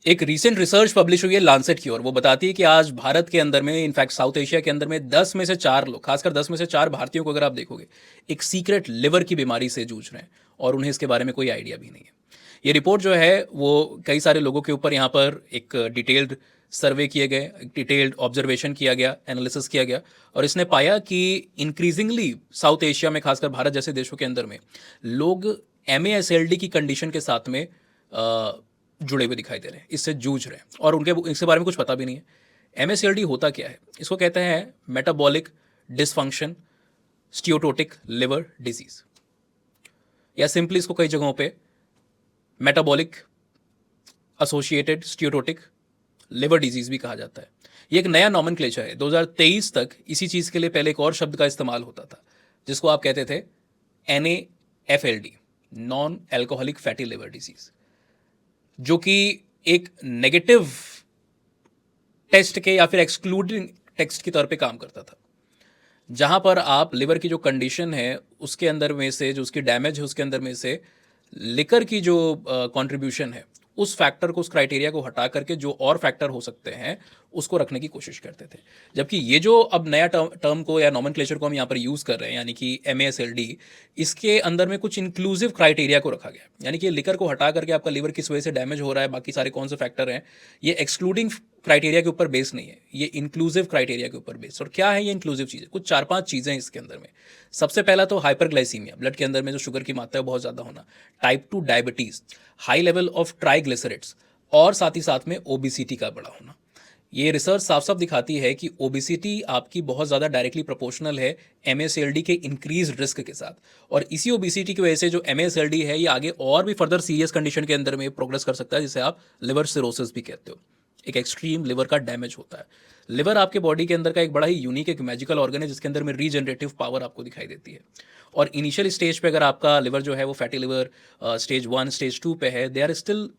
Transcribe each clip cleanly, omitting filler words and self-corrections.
एक recent research publish हुई है लांसेट की ओर, वो बताती है कि आज भारत के अंदर में, इनफैक्ट साउथ एशिया के अंदर में 10 में से 4 लोग, खासकर 10 में से 4 भारतीयों को अगर आप देखोगे, एक सीक्रेट लिवर की बीमारी से जूझ रहे हैं और उन्हें इसके बारे में कोई आइडिया भी नहीं है। ये रिपोर्ट जो है वो कई सारे लोगों के ऊपर यहाँ पर एक डिटेल्ड सर्वे किए गए, एक डिटेल्ड ऑब्जर्वेशन किया गया, एनालिसिस किया गया, और इसने पाया कि इंक्रीजिंगली साउथ एशिया में, खासकर भारत जैसे देशों के अंदर में, लोग MASLD की कंडीशन के साथ में जुड़े हुए दिखाई दे रहे हैं, इससे जूझ रहे हैं, और उनके इसके बारे में कुछ पता भी नहीं है। MASLD होता क्या है? इसको कहते हैं मेटाबॉलिक डिसफंक्शन स्टियोटोटिक लिवर डिजीज, या सिंपली इसको कई जगहों पे मेटाबॉलिक एसोसिएटेड स्टियोटोटिक लिवर डिजीज भी कहा जाता है। ये एक नया नॉमेनक्लेचर है। 2023 तक इसी चीज के लिए पहले एक और शब्द का इस्तेमाल होता था, जिसको आप कहते थे NAFLD, non alcoholic fatty liver disease, जो कि एक नेगेटिव टेस्ट के या फिर एक्सक्लूडिंग टेक्स्ट के तौर पे काम करता था, जहां पर आप लिवर की जो कंडीशन है उसके अंदर में से, जो उसकी डैमेज है उसके अंदर में से लिकर की जो कंट्रीब्यूशन है, उस फैक्टर को, उस क्राइटेरिया को हटा करके जो और फैक्टर हो सकते हैं उसको रखने की कोशिश करते थे। जबकि ये जो अब नया टर्म को या नॉमेनक्लेचर को हम यहाँ पर यूज़ कर रहे हैं, यानी कि MASLD, इसके अंदर में कुछ इंक्लूसिव क्राइटेरिया को रखा गया। यानी कि लिकर को हटा करके आपका लिवर किस वजह से डैमेज हो रहा है, बाकी सारे कौन से फैक्टर हैं, ये एक्सक्लूडिंग क्राइटेरिया के ऊपर बेस नहीं है, ये इंक्लूसिव क्राइटेरिया के ऊपर बेस। और क्या है ये इंक्लूसिव चीज़ें? कुछ 4-5 चीज़ें हैं इसके अंदर में। सबसे पहला तो हाइपरग्लाइसीमिया, ब्लड के अंदर में जो शुगर की मात्रा है बहुत ज़्यादा होना, type 2 diabetes, high level of triglycerides, और साथ ही साथ में ओबिसिटी का बड़ा होना। ये रिसर्च साफ साफ दिखाती है कि ओबिसिटी आपकी बहुत ज़्यादा डायरेक्टली प्रोपोर्शनल है MASLD के इंक्रीज रिस्क के साथ, और इसी ओबिसिटी की वजह से जो MASLD है ये आगे और भी फर्दर सीरियस कंडीशन के अंदर में प्रोग्रेस कर सकता है, जिसे आप लिवर सिरोसिस भी कहते हो। एक एक्सट्रीम लिवर का डैमेज होता है। लिवर आपके बॉडी के अंदर का एक बड़ा ही यूनिक, एक मैजिकल ऑर्गन है, जिसके अंदर में रीजनरेटिव पावर आपको दिखाई देती है। और इनिशियल स्टेज पे अगर आपका लिवर जो है वो फैटी लिवर स्टेज 1 स्टेज 2 पे है, दे आर स्टिल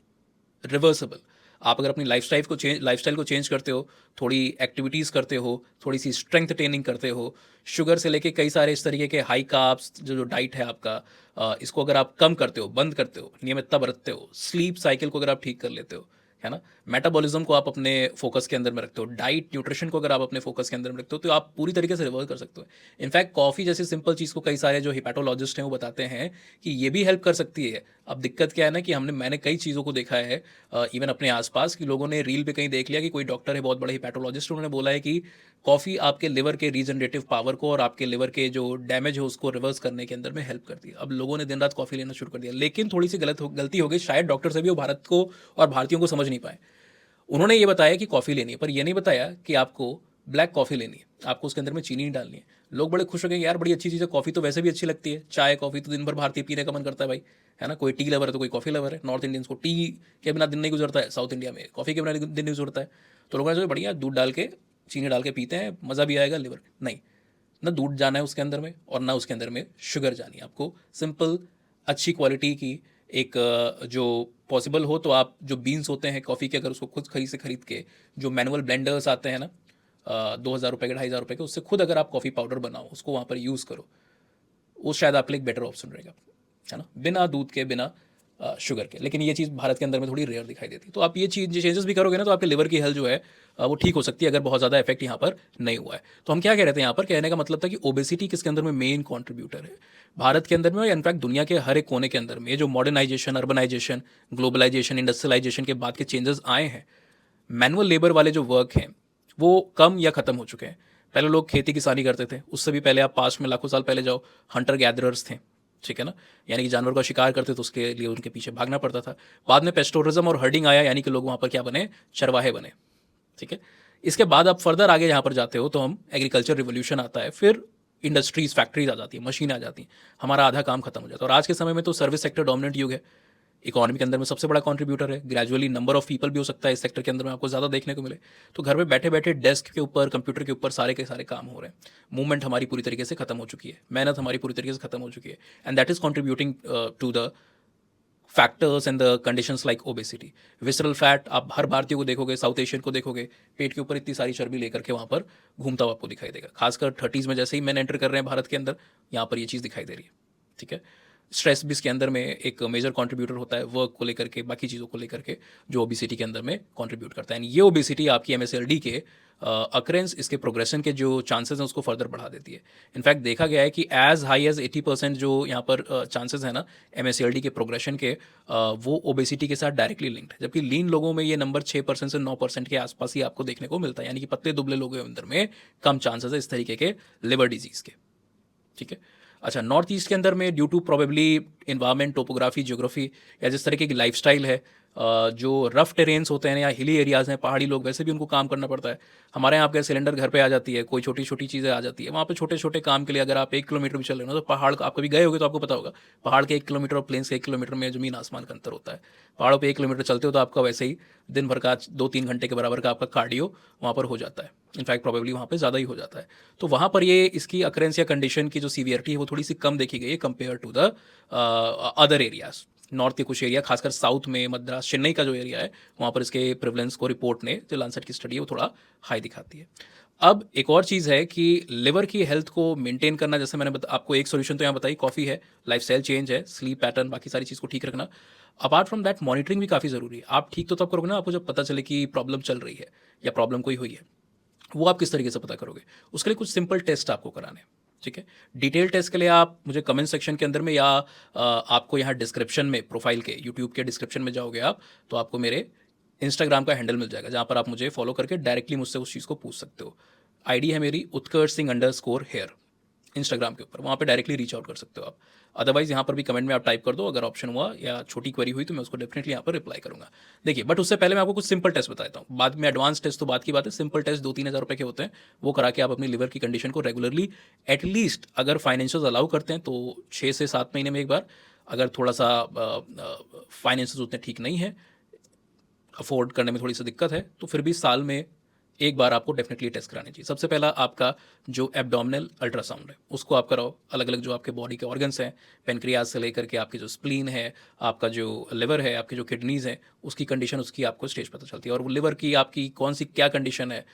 रिवर्सिबल। आप अगर अपनी लाइफस्टाइल को चेंज करते हो, थोड़ी एक्टिविटीज़ करते हो, थोड़ी सी स्ट्रेंथ ट्रेनिंग करते हो, शुगर से लेके कई सारे इस तरीके के हाई कार्ब्स जो डाइट है आपका, इसको अगर आप कम करते हो, बंद करते हो, नियमितता बरतते हो, स्लीप साइकिल को अगर आप ठीक कर लेते हो, है ना, मेटाबॉलिज्म को आप अपने फोकस के अंदर में रखते हो, डाइट न्यूट्रिशन को अगर आप अपने फोकस के अंदर में रखते हो, तो आप पूरी तरीके से रिवर्स कर सकते हो। इनफैक्ट कॉफ़ी जैसी सिंपल चीज़ को कई सारे जो हिपैटोलॉजिस्ट हैं वो बताते हैं कि ये भी हेल्प कर सकती है। अब दिक्कत क्या है ना कि मैंने कई चीज़ों को देखा है, इवन अपने आसपास, कि लोगों ने रील पे कहीं देख लिया कि कोई डॉक्टर है बहुत बड़े हिपैटोलॉजिस्ट, उन्होंने बोला है कि कॉफ़ी आपके लिवर के रीजनरेटिव पावर को और आपके लिवर के जो डैमेज है उसको रिवर्स करने के अंदर में हेल्प करती है। अब लोगों ने दिन रात कॉफ़ी लेना शुरू कर दिया, लेकिन थोड़ी सी गलती हो गई, शायद डॉक्टर से भी वो भारत को और भारतीयों को समझ नहीं पाए। उन्होंने ये बताया कि कॉफ़ी लेनी है, पर ये नहीं बताया कि आपको ब्लैक कॉफ़ी लेनी है, आपको उसके अंदर में चीनी नहीं डालनी है। लोग बड़े खुश हो गए, यार बड़ी अच्छी चीज़ है, कॉफ़ी तो वैसे भी अच्छी लगती है, चाय कॉफ़ी तो दिन भर भारतीय पीने का मन करता है भाई, है ना। कोई टी लवर है तो कोई कॉफ़ी लवर है। नॉर्थ इंडियंस को टी के बिना दिन नहीं गुजरता है, साउथ इंडिया में कॉफ़ी के बिना दिन नहीं गुजरता है। तो लोगों ने सोचा बढ़िया दूध डाल के, चीनी डाल के पीते हैं, मज़ा भी आएगा लिवर नहीं, ना दूध जाना है उसके अंदर में और ना उसके अंदर में शुगर जानी है। आपको सिंपल अच्छी क्वालिटी की एक जो पॉसिबल हो तो आप जो बीन्स होते हैं कॉफ़ी के, अगर उसको खुद खरीद के, जो मैनुअल ब्लेंडर्स आते हैं ना, 2,000 रुपये के, 2,500 रुपये के, उससे खुद अगर आप कॉफ़ी पाउडर बनाओ, उसको वहाँ पर यूज़ करो, वो शायद आपके लिए एक बेटर ऑप्शन रहेगा, है ना, बिना दूध के, बिना शुगर के। लेकिन ये चीज़ भारत के अंदर में थोड़ी रेयर दिखाई देती है। तो आप ये चीज़ चेंजेस भी करोगे ना, तो आपके लिवर की हेल्थ जो है वो ठीक हो सकती है, अगर बहुत ज़्यादा इफेक्ट यहाँ पर नहीं हुआ है। तो हम क्या कह रहे थे यहाँ पर? कहने का मतलब था कि ओबेसिटी किसके अंदर में मेन कॉन्ट्रीब्यूटर है भारत के अंदर में, इनफैक्ट दुनिया के हर एक कोने के अंदर में। ये जो मॉडर्नाइजेशन, अर्बनाइजेशन, ग्लोबलाइजेशन, इंडस्ट्रियलाइजेशन के बाद के चेंजेस आए हैं, मैनुअल लेबर वाले जो वर्क हैं वो कम या ख़त्म हो चुके हैं। पहले लोग खेती किसानी करते थे, उससे भी पहले आप पास्ट में लाखों साल पहले जाओ, हंटर गैदरर्स थे, ठीक है ना, यानी कि जानवर का शिकार करते तो उसके लिए उनके पीछे भागना पड़ता था। बाद में पेस्टोरिज्म और हर्डिंग आया, यानी कि लोग वहाँ पर क्या बने, चरवाहे बने, ठीक है। इसके बाद आप फर्दर आगे यहाँ पर जाते हो तो हम एग्रीकल्चर रिवोल्यूशन आता है, फिर इंडस्ट्रीज, फैक्ट्रीज आ जाती है, मशीन आ जाती है, हमारा आधा काम खत्म हो जाता है। और आज के समय में तो सर्विस सेक्टर डोमिनेंट युग है, इकोनॉमी के अंदर में सबसे बड़ा कंट्रीब्यूटर है। ग्रेजुअली नंबर ऑफ पीपल भी हो सकता है इस सेक्टर के अंदर में आपको ज़्यादा देखने को मिले, तो घर में बैठे बैठे डेस्क के ऊपर, कंप्यूटर के ऊपर सारे के सारे काम हो रहे हैं। मूवमेंट हमारी पूरी तरीके से खत्म हो चुकी है, मेहनत हमारी पूरी तरीके से खत्म हो चुकी है, and that is contributing to the factors and the conditions like obesity. Visceral fat, आप हर भारतीय को देखोगे, साउथ एशियन को देखोगे, पेट के ऊपर इतनी सारी चर्बी लेकर के वहाँ पर घूमता हुआ आपको दिखाई देगा। खासकर 30s में जैसे ही मैन एंटर कर रहे हैं भारत के अंदर, यहाँ पर ये चीज़ दिखाई दे रही है, ठीक है। स्ट्रेस भी इसके अंदर में एक मेजर कंट्रीब्यूटर होता है, वर्क को लेकर के, बाकी चीज़ों को लेकर के, जो ओबेसिटी के अंदर में कंट्रीब्यूट करता है। ये ओबेसिटी आपकी एमएसएलडी के अकरेंस, इसके प्रोग्रेशन के जो चांसेस हैं उसको फर्दर बढ़ा देती है। इनफैक्ट देखा गया है कि एज हाई एज 80% जो यहाँ पर चांसेस है ना एमएसएलडी के प्रोग्रेशन के, वो ओबेसिटी के साथ डायरेक्टली लिंक्ड है। जबकि लीन लोगों में ये नंबर 6% से 9% के आसपास ही आपको देखने को मिलता है, यानी कि पतले दुबले लोगों के अंदर में कम चांसेस है इस तरीके के लिवर डिजीज़ के। ठीक है। अच्छा, नॉर्थ ईस्ट के अंदर में due to probably environment, topography, geography या जिस तरीके की लाइफस्टाइल है, जो रफ टेरेन्स होते हैं या हिली एरियाज़ हैं, पहाड़ी लोग, वैसे भी उनको काम करना पड़ता है। हमारे यहाँ आपके सिलेंडर घर पे आ जाती है, कोई छोटी छोटी चीज़ें आ जाती है, वहाँ पे छोटे छोटे काम के लिए अगर आप 1 किलोमीटर भी चल रहे हो ना, तो पहाड़ आप कभी गए होगे तो आपको पता होगा, पहाड़ के 1 किलोमीटर और प्लेन्स के 1 किलोमीटर में ज़मीन आसमान का अंतर होता है। पहाड़ों पे 1 किलोमीटर चलते हो तो आपका वैसे ही दिन भर का 2-3 घंटे के बराबर का आपका कार्डियो वहाँ पर हो जाता है। इनफैक्ट प्रोबेबली वहाँ पे ज़्यादा ही हो जाता है। तो वहाँ पर ये इसकी अकरेंस या कंडीशन की जो सीवियरिटी है वो थोड़ी सी कम देखी गई है compare to the other areas. North के कुछ एरिया, खासकर साउथ में मद्रास, चेन्नई का जो एरिया है, वहाँ पर इसके प्रिवलेंस को रिपोर्ट ने, जो लांसेट की स्टडी है, वो थोड़ा हाई दिखाती है। अब एक और चीज़ है कि लिवर की हेल्थ को मेंटेन करना, जैसे मैंने आपको एक सोल्यूशन तो यहाँ बताई, कॉफ़ी है, लाइफस्टाइल चेंज है, स्लीप पैटर्न, बाकी सारी चीज़ को ठीक रखना। अपार्ट फ्रॉम दैट मॉनिटरिंग भी काफ़ी ज़रूरी है। आप ठीक तो तब करोगे ना आपको जब पता चले कि प्रॉब्लम चल रही है या प्रॉब्लम कोई हुई है। वो आप किस तरीके से पता करोगे? उसके लिए कुछ सिंपल टेस्ट आपको कराने हैं। ठीक है। डिटेल टेस्ट के लिए आप मुझे कमेंट सेक्शन के अंदर में या आपको यहाँ डिस्क्रिप्शन में, प्रोफाइल के यूट्यूब के डिस्क्रिप्शन में जाओगे आप, तो आपको मेरे इंस्टाग्राम का हैंडल मिल जाएगा, जहाँ पर आप मुझे फॉलो करके डायरेक्टली मुझसे उस चीज़ को पूछ सकते हो। आईडी है मेरी उत्कर्ष_सिंह_हेयर इंस्टाग्राम के ऊपर, वहाँ पे डायरेक्टली रीच आउट कर सकते हो आप। अदरवाइज यहाँ पर भी कमेंट में आप टाइप कर दो, अगर ऑप्शन हुआ या छोटी क्वेरी हुई तो मैं उसको डेफिनेटली यहाँ पर रिप्लाई करूँगा। देखिए, बट उससे पहले मैं आपको कुछ सिंपल टेस्ट बताता हूँ, बाद में एडवांस टेस्ट तो बात की बात है। सिंपल टेस्ट 2-3 हज़ार रुपये के होते हैं, वो करा के आप अपनी लिवर की कंडीशन को रेगुलरली, एटलीस्ट अगर फाइनेंशियल अलाउ करते हैं तो 6 से 7 महीने में एक बार, अगर थोड़ा सा फाइनेंशियल उतने ठीक नहीं है, अफोर्ड करने में थोड़ी सी दिक्कत है, तो फिर भी साल में एक बार आपको डेफिनेटली टेस्ट करानी चाहिए। सबसे पहला आपका जो एब्डोमिनल अल्ट्रासाउंड है उसको आप कराओ, अलग अलग जो आपके बॉडी के ऑर्गन्स हैं, पेनक्रियाज से लेकर के आपकी जो स्प्लीन है, आपका जो लिवर है, आपकी जो किडनीज़ हैं, उसकी कंडीशन, उसकी आपको स्टेज पता चलती है। और वो लिवर की आपकी कौन सी क्या कंडीशन है,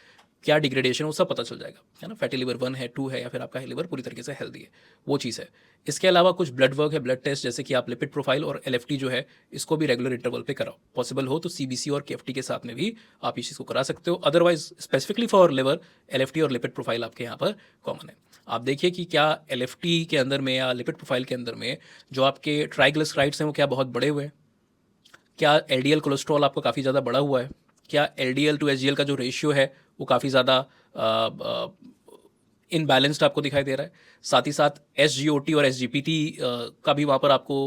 क्या डिग्रेडेशन, वो सब पता चल जाएगा, है ना। फैटी लिवर 1 है, 2 है, या फिर आपका लिवर पूरी तरीके से हेल्दी है, वो चीज़ है। इसके अलावा कुछ ब्लड वर्क है, ब्लड टेस्ट, जैसे कि आप लिपिड प्रोफाइल और एलएफटी जो है, इसको भी रेगुलर इंटरवल पे कराओ। पॉसिबल हो तो सीबीसी और केएफटी के साथ में भी आप इस चीज़ को करा सकते हो। Otherwise specifically for liver, LFT और लिपिड प्रोफाइल आपके यहाँ पर कॉमन है। आप देखिए कि क्या एलएफटी के अंदर में या लिपिड प्रोफाइल के अंदर में जो आपके ट्राइग्लिसराइड्स हैं वो क्या बहुत बड़े हुए हैं? क्या एलडीएल कोलेस्ट्रॉल आपको काफ़ी ज़्यादा बढ़ा हुआ है? क्या एलडीएल टू एचडीएल का जो रेशियो है वो काफ़ी ज़्यादा इनबैलेंस्ड आपको दिखाई दे रहा है? साथ ही साथ एसजीओटी और एसजीपीटी का भी वहाँ पर आपको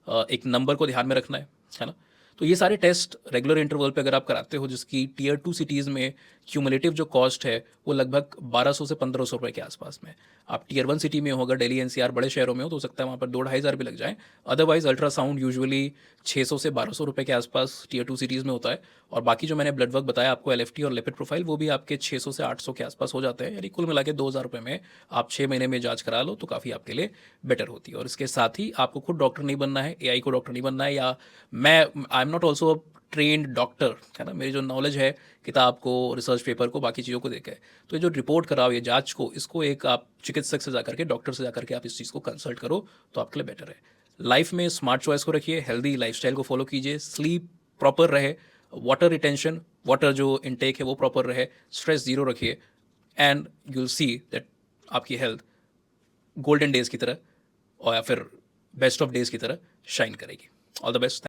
एक नंबर को ध्यान में रखना है ना। तो ये सारे टेस्ट रेगुलर इंटरवल पे अगर आप कराते हो, जिसकी टीयर 2 सिटीज़ में क्यूमुलेटिव जो कॉस्ट है वो लगभग 1200 से 1500 रुपये के आसपास में। आप टीयर 1 सिटी में हो, अगर दिल्ली एनसीआर बड़े शहरों में हो तो सकता है वहाँ पर 2-2.5 हज़ार भी लग जाए। अदरवाइज अल्ट्रासाउंड यूजुअली 600 से 1200 रुपये के आसपास टीयर 2 सिटीज़ में होता है। और बाकी जो मैंने ब्लड वर्क बताया आपको, एलएफटी और लिपिड प्रोफाइल, वो भी आपके 600 से 800 के आसपास हो जाते हैं। यानी कुल मिला के 2000 रुपये में आप 6 महीने में जांच करा लो तो काफ़ी आपके लिए बेटर होती है। और इसके साथ ही आपको खुद डॉक्टर नहीं बनना है, एआई को डॉक्टर नहीं बनना है, या I am not also trend doctor, है ना। मेरी जो नॉलेज है किताब को, रिसर्च पेपर को, बाकी चीज़ों को देखे, तो ये जो रिपोर्ट कराओ, ये जांच को, इसको एक आप चिकित्सक से जाकर के, डॉक्टर से जाकर के आप इस चीज़ को कंसल्ट करो तो आपके लिए बेटर है। लाइफ में स्मार्ट चॉइस को रखिए, हेल्दी लाइफस्टाइल को फॉलो कीजिए, स्लीप प्रॉपर रहे, वाटर रिटेंशन, वाटर जो इनटेक है वो प्रॉपर रहे, स्ट्रेस जीरो रखिए, and you will see that आपकी हेल्थ गोल्डन डेज की तरह, और या फिर बेस्ट ऑफ डेज की तरह शाइन करेगी। All the best.